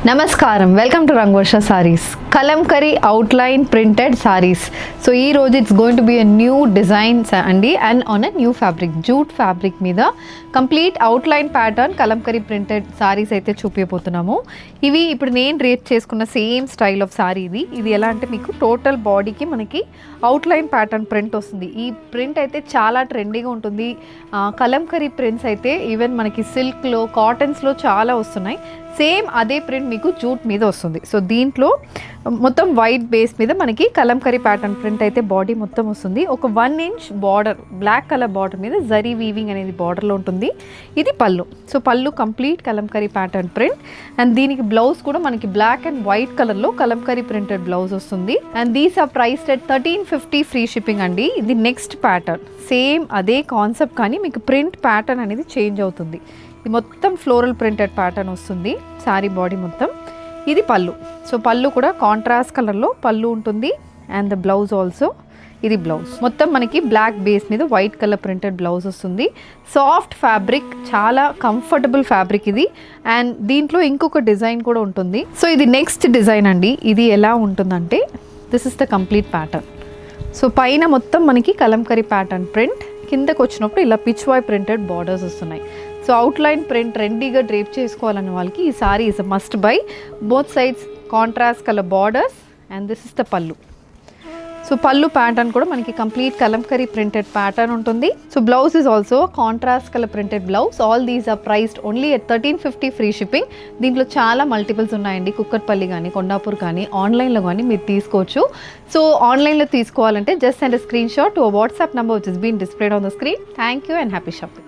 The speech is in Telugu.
నమస్కారం welcome to Rangavarsha saris Kalamkari outline printed saris. So ఈ రోజు it's going to be a new designs అండి and on a new fabric jute fabric మీద complete outline pattern Kalamkari printed saris అయితే చూపించబోతున్నాము. ఇవి ఇప్పుడు నేను రేట్ చేసుకున్న సేమ్ స్టైల్ ఆఫ్ సారీ ఇది ఎలా అంటే మీకు టోటల్ బాడీకి మనకి అవుట్లైన్ ప్యాటర్న్ ప్రింట్ వస్తుంది. ఈ ప్రింట్ అయితే చాలా ట్రెండీగా ఉంటుంది. కలంకరీ ప్రింట్స్ అయితే ఈవెన్ మనకి సిల్క్లో కాటన్స్లో చాలా వస్తున్నాయి. సేమ్ అదే ప్రింట్ మీకు జూట్ మీద వస్తుంది. సో దీంట్లో మొత్తం వైట్ బేస్ మీద మనకి కలంకరీ ప్యాటర్న్ ప్రింట్ అయితే బాడీ మొత్తం వస్తుంది. ఒక 1 inch border black colour border మీద జరీ వీవింగ్ అనేది బార్డర్లో ఉంటుంది. ఇది pallu. So pallu complete Kalamkari pattern print and దీనికి బ్లౌజ్ కూడా మనకి బ్లాక్ అండ్ వైట్ కలర్లో కలంకరీ ప్రింటెడ్ బ్లౌజ్ వస్తుంది. And these are priced at 1350 free shipping అండి. ఇది నెక్స్ట్ ప్యాటర్న్ సేమ్ అదే కాన్సెప్ట్ కానీ మీకు ప్రింట్ ప్యాటర్న్ అనేది చేంజ్ అవుతుంది. ఇది మొత్తం ఫ్లోరల్ ప్రింటెడ్ ప్యాటర్న్ వస్తుంది శారీ బాడీ మొత్తం. ఇది పళ్ళు. సో పళ్ళు కూడా కాంట్రాస్ట్ కలర్లో పళ్ళు ఉంటుంది అండ్ ద బ్లౌజ్ ఆల్సో ఇది బ్లౌజ్ మొత్తం మనకి బ్లాక్ బేస్ మీద వైట్ కలర్ ప్రింటెడ్ బ్లౌజ్ వస్తుంది. సాఫ్ట్ ఫ్యాబ్రిక్, చాలా కంఫర్టబుల్ ఫ్యాబ్రిక్ ఇది. అండ్ దీంట్లో ఇంకొక డిజైన్ కూడా ఉంటుంది. సో ఇది నెక్స్ట్ డిజైన్ అండి. ఇది ఎలా ఉంటుందంటే this is the complete pattern. So పైన మొత్తం మనకి కలంకరీ ప్యాటర్న్ ప్రింట్, కిందకు వచ్చినప్పుడు ఇలా పిచ్ వై ప్రింటెడ్ బార్డర్స్ వస్తున్నాయి. సో అవుట్లైన్ ప్రింట్ ట్రెండీగా డ్రేప్ చేసుకోవాలన్న వాళ్ళకి ఈ sari is a must buy. Both sides contrast colour borders and this is the pallu. So pallu pattern కూడా మనకి కంప్లీట్ కలంకరీ ప్రింటెడ్ ప్యాటర్న్ ఉంటుంది. So blouse is also contrast colour printed blouse. All these are priced only at 1350 free shipping. దీంట్లో చాలా మల్టిపుల్స్ ఉన్నాయండి. కుక్కట్పల్లి కానీ కొండాపూర్ కానీ ఆన్లైన్లో కానీ మీరు తీసుకోవచ్చు. సో ఆన్లైన్లో తీసుకోవాలంటే just send a screenshot to a WhatsApp number which is being displayed on the screen. Thank you and happy shopping.